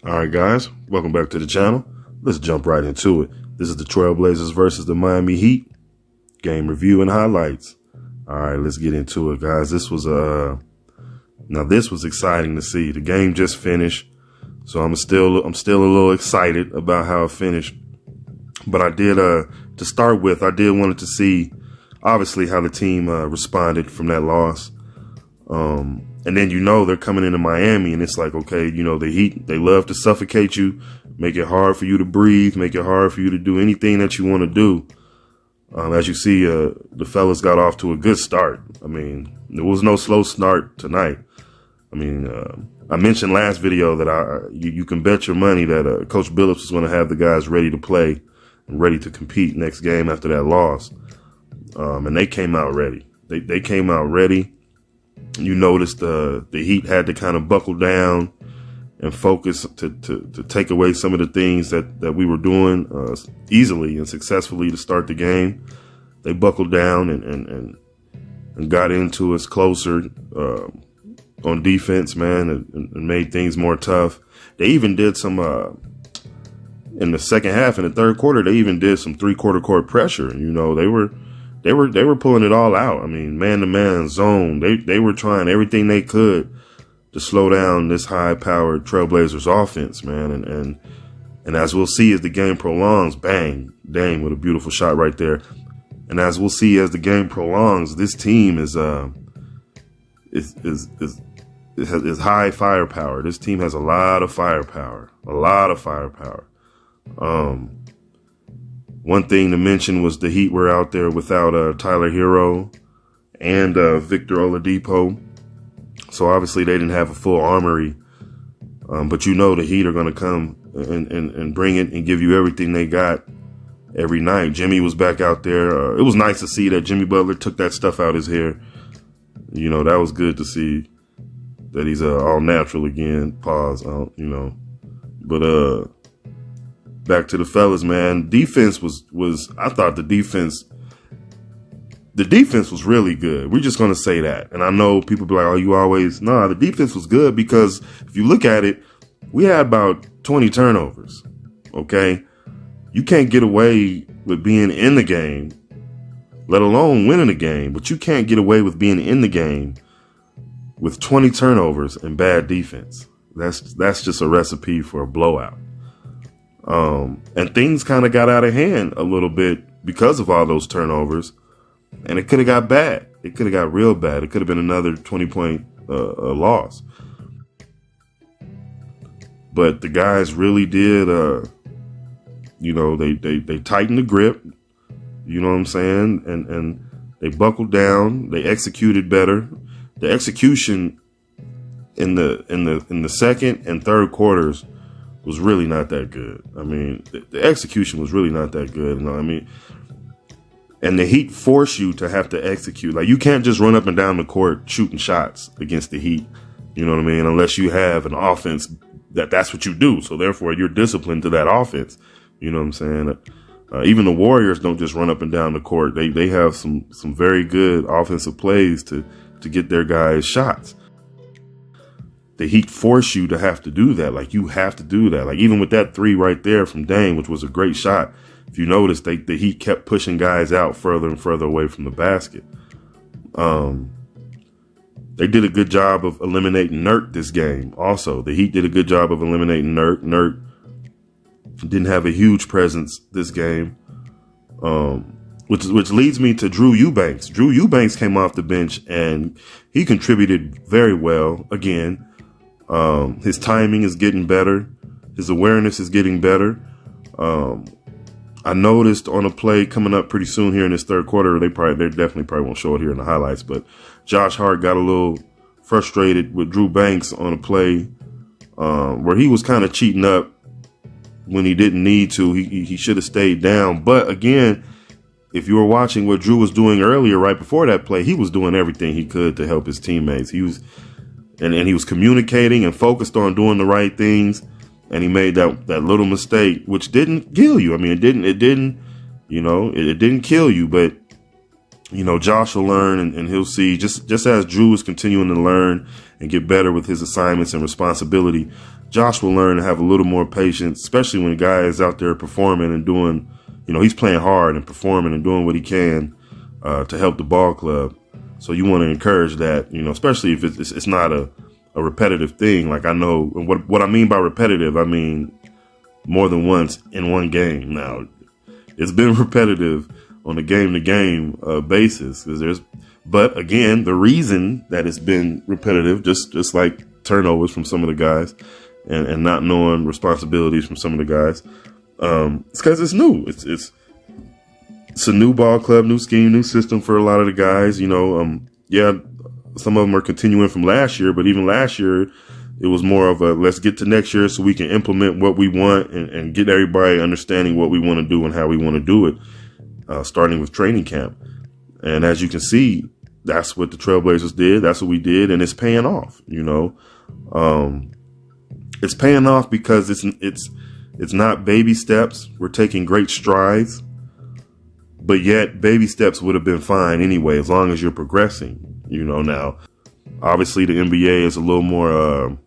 All right, guys, welcome back to the channel. Let's jump right into it. This is the Trailblazers versus the Miami Heat game review and highlights. All right, let's get into it, guys. This was exciting to see. The game just finished, so I'm still a little excited about how it finished. But I did to start with, I did wanted to see obviously how the team responded from that loss. And then, they're coming into Miami and it's like, okay, the Heat, they love to suffocate you, make it hard for you to breathe, make it hard for you to do anything that you want to do. As you see, the fellas got off to a good start. I mean, there was no slow start tonight. I mean, I mentioned last video that you can bet your money that Coach Billups was going to have the guys ready to play and ready to compete next game after that loss. And they came out ready. They came out ready. You noticed the Heat had to kind of buckle down and focus to take away some of the things that we were doing easily and successfully to start the game. They buckled down and got into us closer on defense, man, and made things more tough. They even did some in the second half, in the third quarter. They even did some three-quarter court pressure. They were pulling it all out. I mean, man-to-man zone. They were trying everything they could to slow down this high-powered Trailblazers offense, man. And as we'll see as the game prolongs, bang, dang, what a beautiful shot right there. And as we'll see as the game prolongs, this team is high firepower. This team has a lot of firepower. One thing to mention was the Heat were out there without Tyler Hero and Victor Oladipo. So obviously they didn't have a full armory. But the Heat are going to come and bring it and give you everything they got every night. Jimmy was back out there. It was nice to see that Jimmy Butler took that stuff out his hair. That was good to see that he's all natural again. Pause. But back to the fellas, man. Defense was I thought the defense was really good. We're just going to say that. And I know people be like, oh, you always, nah, the defense was good because if you look at it, we had about 20 turnovers. Okay. You can't get away with being in the game, let alone winning the game, but you can't get away with being in the game with 20 turnovers and bad defense. That's just a recipe for a blowout. And things kind of got out of hand a little bit because of all those turnovers, and it could have got bad. It could have got real bad. It could have been another 20-point loss. But the guys really did, they tightened the grip, you know what I'm saying? And they buckled down. They executed better. The execution in the second and third quarters was really not that good. I mean, the execution was really not that good. And the Heat force you to have to execute. Like, you can't just run up and down the court shooting shots against the Heat. You know what I mean? Unless you have an offense that's what you do. So therefore, you're disciplined to that offense. You know what I'm saying? Even the Warriors don't just run up and down the court. They have some very good offensive plays to get their guys shots. The Heat force you to have to do that. Like, you have to do that. Like, even with that three right there from Dame, which was a great shot, if you notice, the Heat kept pushing guys out further and further away from the basket. They did a good job of eliminating Nurk this game. Also, the Heat did a good job of eliminating Nurk. Nurk didn't have a huge presence this game, which leads me to Drew Eubanks. Drew Eubanks came off the bench and he contributed very well again. His timing is getting better. His awareness is getting better. I noticed on a play coming up pretty soon here in this third quarter, they definitely won't show it here in the highlights, but Josh Hart got a little frustrated with Drew Banks on a play where he was kind of cheating up when he didn't need to. He should have stayed down. But again, if you were watching what Drew was doing earlier, right before that play, he was doing everything he could to help his teammates. He was communicating and focused on doing the right things. And he made that little mistake, which didn't kill you. I mean, it didn't kill you, but Josh will learn and he'll see, just as Drew is continuing to learn and get better with his assignments and responsibility, Josh will learn to have a little more patience, especially when a guy is out there performing and doing, he's playing hard and performing and doing what he can to help the ball club. So you want to encourage that, especially if it's not a repetitive thing. Like I know, and what I mean by repetitive, I mean more than once in one game. Now, it's been repetitive on a game-to-game basis. But again, the reason that it's been repetitive, just like turnovers from some of the guys and not knowing responsibilities from some of the guys, it's because it's new. It's a new ball club, new scheme, new system for a lot of the guys. Some of them are continuing from last year, but even last year, it was more of a let's get to next year so we can implement what we want and get everybody understanding what we want to do and how we want to do it, starting with training camp. And as you can see, that's what the Trailblazers did. That's what we did, and it's paying off. It's paying off because it's not baby steps. We're taking great strides, but yet baby steps would have been fine anyway as long as you're progressing. Now, obviously the NBA is a little more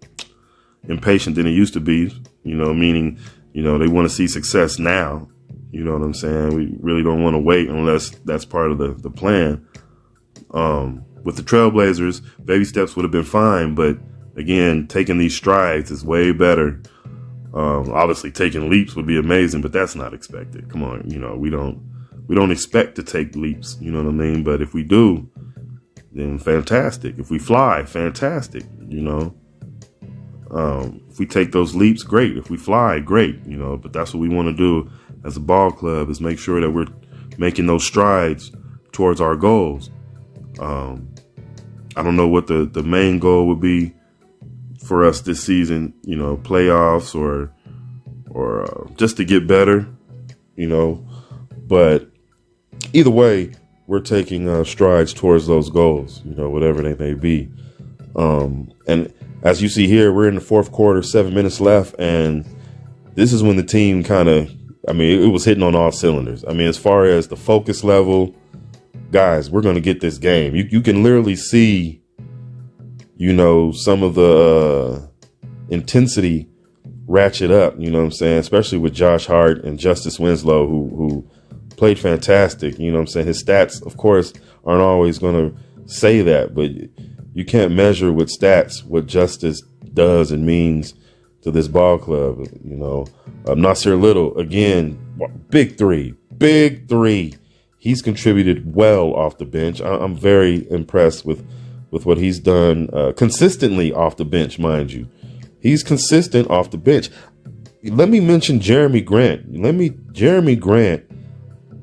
impatient than it used to be, meaning, they want to see success now. You know what I'm saying? We really don't want to wait unless that's part of the plan. With the Trailblazers, baby steps would have been fine, but again, taking these strides is way better. Obviously taking leaps would be amazing, but that's not expected. Come on, we don't expect to take leaps, you know what I mean? But if we do, then fantastic. If we fly, fantastic, if we take those leaps, great. If we fly, great, but that's what we want to do as a ball club, is make sure that we're making those strides towards our goals. I don't know what the main goal would be for us this season, playoffs or just to get better, but either way, we're taking strides towards those goals, whatever they may be. And as you see here, we're in the fourth quarter, 7 minutes left. And this is when the team it was hitting on all cylinders. As far as the focus level, guys, we're going to get this game. You can literally see, some of the intensity ratchet up, especially with Josh Hart and Justice Winslow, who played fantastic. His stats, of course, aren't always going to say that, but you can't measure with stats what Justice does and means to this ball club. Nasir Little, again, big three. He's contributed well off the bench. I'm very impressed with what he's done consistently off the bench, mind you. He's consistent off the bench. Let me mention Jeremy Grant. Jeremy Grant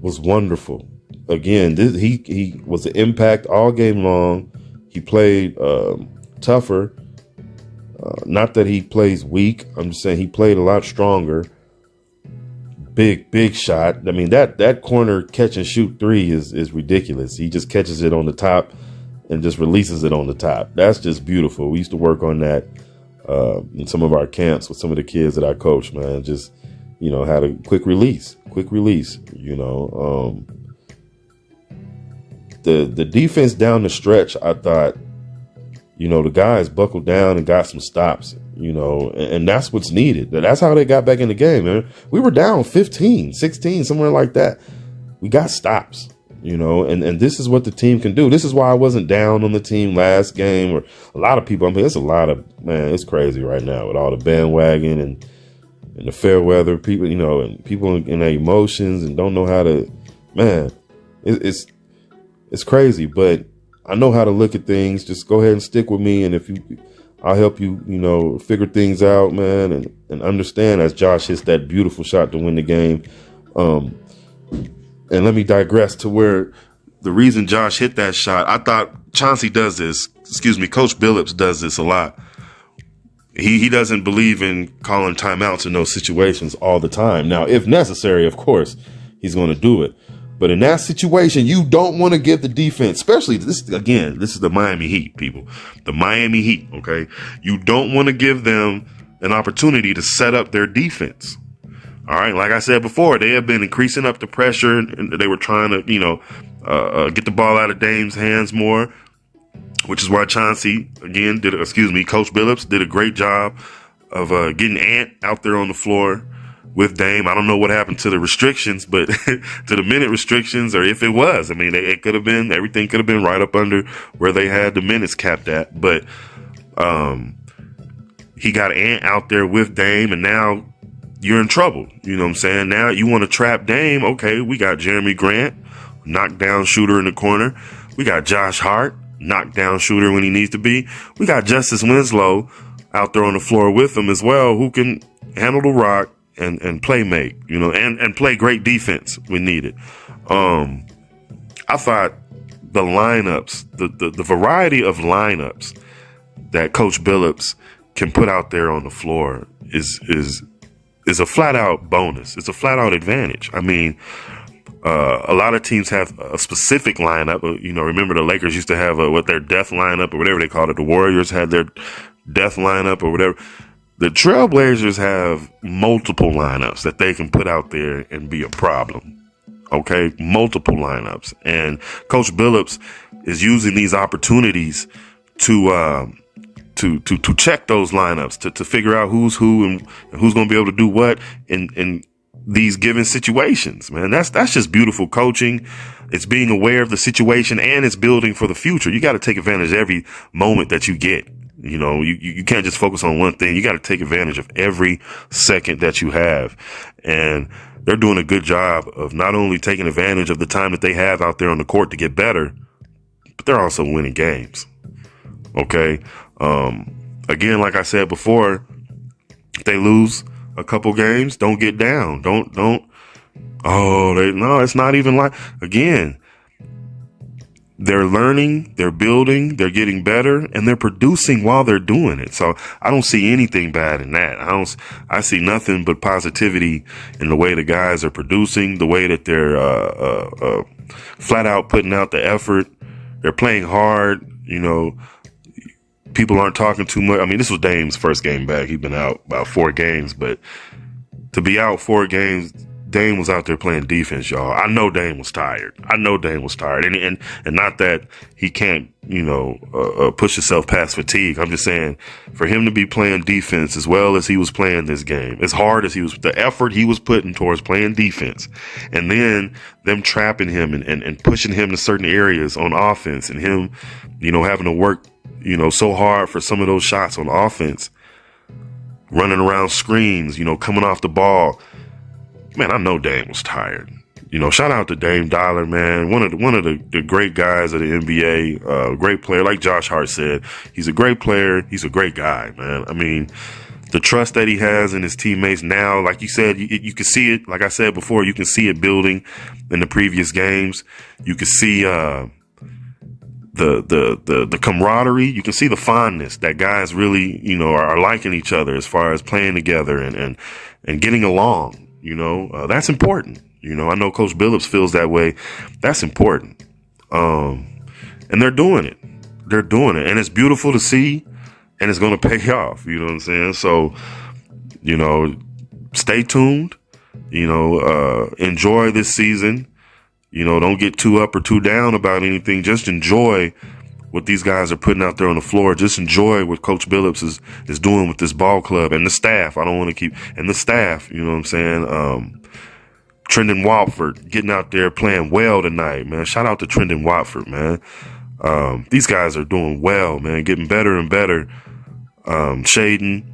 was wonderful. Again, he was an impact all game long. He played tougher. Not that he plays weak. I'm just saying he played a lot stronger. Big shot. That corner catch and shoot three is ridiculous. He just catches it on the top and just releases it on the top. That's just beautiful. We used to work on that in some of our camps with some of the kids that I coach, man. Just, had a quick release. The defense down the stretch, I thought, the guys buckled down and got some stops, and that's what's needed. That's how they got back in the game, man. We were down 15, 16, somewhere like that. We got stops, and this is what the team can do. This is why I wasn't down on the team last game, or a lot of people, it's a lot of, man, it's crazy right now with all the bandwagon and the fair weather people, and people in their emotions and don't know how to, man, it's crazy, but I know how to look at things. Just go ahead and stick with me. And I'll help you, figure things out, man, and understand as Josh hits that beautiful shot to win the game. And let me digress to where the reason Josh hit that shot, I thought Chauncey does this, Coach Billups does this a lot. He doesn't believe in calling timeouts in those situations all the time. Now, if necessary, of course, he's going to do it. But in that situation, you don't want to give the defense, especially this is the Miami Heat, people. The Miami Heat, okay? You don't want to give them an opportunity to set up their defense. All right, like I said before, they have been increasing up the pressure, and they were trying to, get the ball out of Dame's hands more, which is why Chauncey, again, Coach Billups did a great job getting Ant out there on the floor with Dame. I don't know what happened to the restrictions, but to the minute restrictions, or if it was, I mean, it could have been, everything could have been right up under where they had the minutes capped at. But he got Ant out there with Dame, and now you're in trouble. You know what I'm saying? Now you want to trap Dame. Okay, we got Jeremy Grant, knockdown shooter in the corner. We got Josh Hart, knockdown shooter when he needs to be. We got Justice Winslow out there on the floor with him as well, who can handle the rock and play make, you know, and play great defense when needed. I thought the lineups, the variety of lineups that Coach Billups can put out there on the floor is a flat out bonus. It's a flat out advantage. I mean, a lot of teams have a specific lineup. You know, remember the Lakers used to have their death lineup or whatever they called it. The Warriors had their death lineup or whatever. The Trailblazers have multiple lineups that they can put out there and be a problem. Okay, multiple lineups, and Coach Billups is using these opportunities to check those lineups, to figure out who's who and who's going to be able to do what in these given situations. Man, that's just beautiful coaching. It's being aware of the situation, and it's building for the future. You got to take advantage of every moment that you get. You know, you can't just focus on one thing. You got to take advantage of every second that you have. And they're doing a good job of not only taking advantage of the time that they have out there on the court to get better, but they're also winning games. Okay. Again, like I said before, if they lose a couple games, don't get down. It's not even like, again, they're learning, they're building, they're getting better, and they're producing while they're doing it. So I don't see anything bad in that. I see nothing but positivity in the way the guys are producing, the way that they're, flat out putting out the effort. They're playing hard. You know, people aren't talking too much. I mean, this was Dame's first game back. He'd been out about 4 games, but to be out 4 games, Dame was out there playing defense, y'all. I know Dame was tired. And not that he can't, you know, push himself past fatigue. I'm just saying, for him to be playing defense as well as he was playing this game, as hard as the effort he was putting towards playing defense, and then them trapping him and pushing him to certain areas on offense, and him, you know, having to work, you know, so hard for some of those shots on offense, running around screens, you know, coming off the ball. Man, I know Dame was tired. You know, shout out to Dame Dollar, man. One of the great guys of the NBA, great player. Like Josh Hart said, he's a great player. He's a great guy, man. I mean, the trust that he has in his teammates now, like you said, you can see it. Like I said before, you can see it building in the previous games. You can see, the camaraderie. You can see the fondness that guys really, you know, are liking each other as far as playing together and getting along. You know, that's important. You know, I know Coach Billups feels that way. That's important. And they're doing it. They're doing it. And it's beautiful to see, and it's going to pay off. You know what I'm saying? So, you know, stay tuned, you know, enjoy this season. You know, don't get too up or too down about anything. Just enjoy what these guys are putting out there on the floor. Just enjoy what Coach Billups is doing with this ball club and the staff. And the staff, you know what I'm saying? Trendon Watford getting out there playing well tonight, man. Shout out to Trendon Watford, man. These guys are doing well, man, getting better and better. Shaden,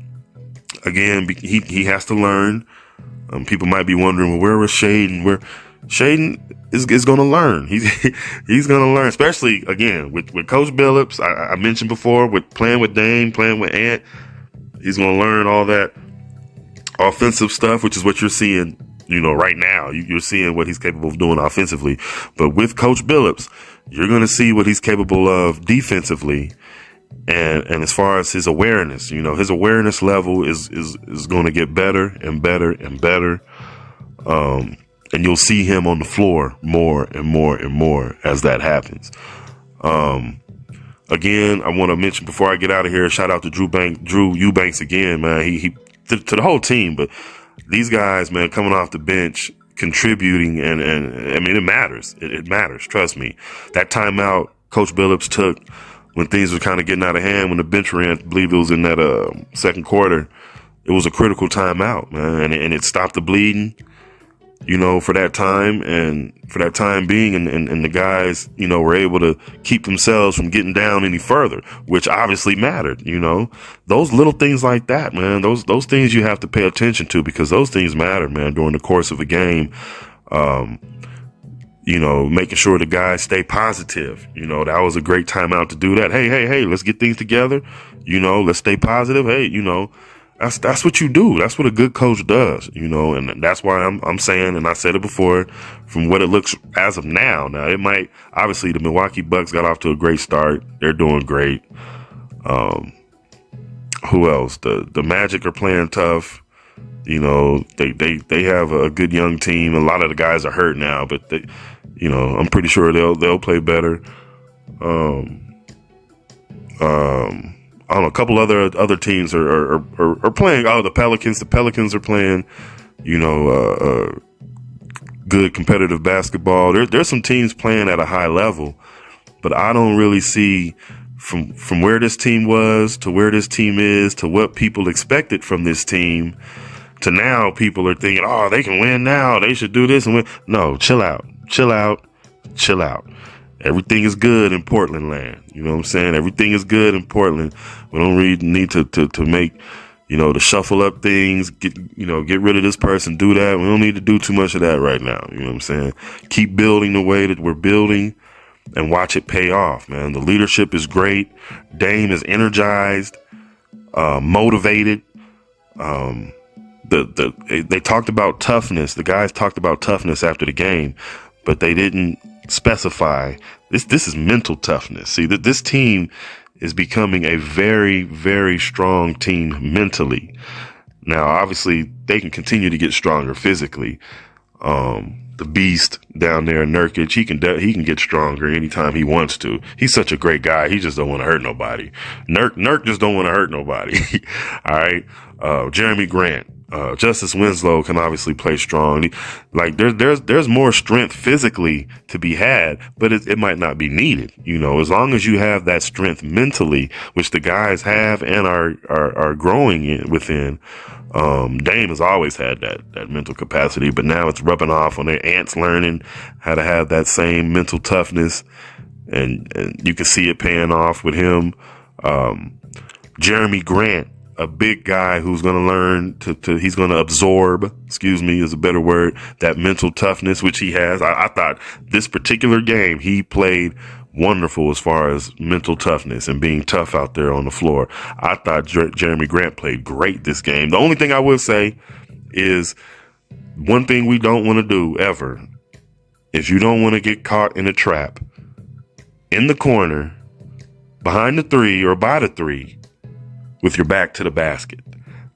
again, he has to learn. People might be wondering, well, where was Shaden? Shaden is going to learn. He's going to learn, especially again with Coach Billups. I mentioned before, with playing with Dame, playing with Ant, he's going to learn all that offensive stuff, which is what you're seeing, you know, right now. You're seeing what he's capable of doing offensively, but with Coach Billups, you're going to see what he's capable of defensively. And as far as his awareness, you know, his awareness level is going to get better and better and better. And you'll see him on the floor more and more and more as that happens. Again, I want to mention before I get out of here, shout out to Drew Eubanks again, man. He to the whole team, but these guys, man, coming off the bench, contributing, and I mean, it matters. It matters. Trust me. That timeout Coach Billups took when things were kind of getting out of hand, when the bench ran, I believe it was in that second quarter. it was a critical timeout, man, and it stopped the bleeding, you know, for that time and for that time being. And the guys, you know, were able to keep themselves from getting down any further, which obviously mattered, you know, those little things like that, man, those things you have to pay attention to, because those things matter, man, during the course of a game. You know, making sure the guys stay positive. You know, that was a great timeout to do that. Hey, let's get things together. You know, let's stay positive. Hey, you know, that's what you do. That's what a good coach does, you know, and that's why I'm saying, and I said it before, from what it looks as of now. Now, it might, obviously the Milwaukee Bucks got off to a great start. They're doing great. Who else? The Magic are playing tough. You know, they have a good young team. A lot of the guys are hurt now, but they, you know, I'm pretty sure they'll play better. I don't know, a couple other teams are playing. Oh, the Pelicans. The Pelicans are playing, you know, good competitive basketball. There's some teams playing at a high level, but I don't really see from where this team was to where this team is to what people expected from this team to now. People are thinking, oh, they can win now. They should do this and win. No, chill out. Everything is good in Portland land. You know what I'm saying? Everything is good in Portland. We don't really need to make, you know, to shuffle up things, get rid of this person, do that. We don't need to do too much of that right now. You know what I'm saying? Keep building the way that we're building and watch it pay off, man. The leadership is great. Dame is energized, motivated. They talked about toughness. The guys talked about toughness after the game, but they didn't specify this is mental toughness. See, that this team is becoming a very, very strong team mentally. Now, obviously, they can continue to get stronger physically. The beast down there, Nurkic, he can get stronger anytime he wants to. He's such a great guy. He just don't want to hurt nobody. Nurk just don't want to hurt nobody. All right. Jeremy Grant. Justice Winslow can obviously play strong. Like there's more strength physically to be had, but it might not be needed. You know, as long as you have that strength mentally, which the guys have and are growing within. Dame has always had that mental capacity, but now it's rubbing off on their ants learning how to have that same mental toughness, and you can see it paying off with him. Jeremy Grant, a big guy who's going to learn he's going to absorb, is a better word, that mental toughness, which he has. I thought this particular game, he played wonderful as far as mental toughness and being tough out there on the floor. I thought Jeremy Grant played great this game. The only thing I will say is one thing we don't want to do ever is you don't want to get caught in a trap in the corner behind the three or by the three with your back to the basket.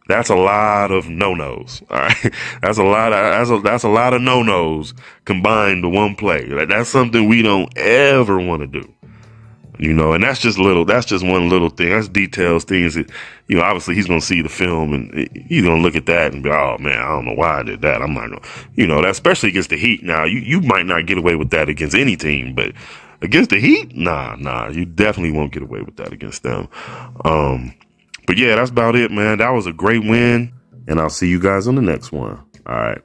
That's a lot of no-nos. All right. That's a lot of no-nos combined to one play. That's something we don't ever want to do. You know, and that's just one little thing. That's details, things that, you know, obviously he's going to see the film and he's going to look at that and be, oh man, I don't know why I did that. I'm not going to, you know, that especially against the Heat. Now you might not get away with that against any team, but against the Heat, nah, you definitely won't get away with that against them. But yeah, that's about it, man. That was a great win, and I'll see you guys on the next one. All right.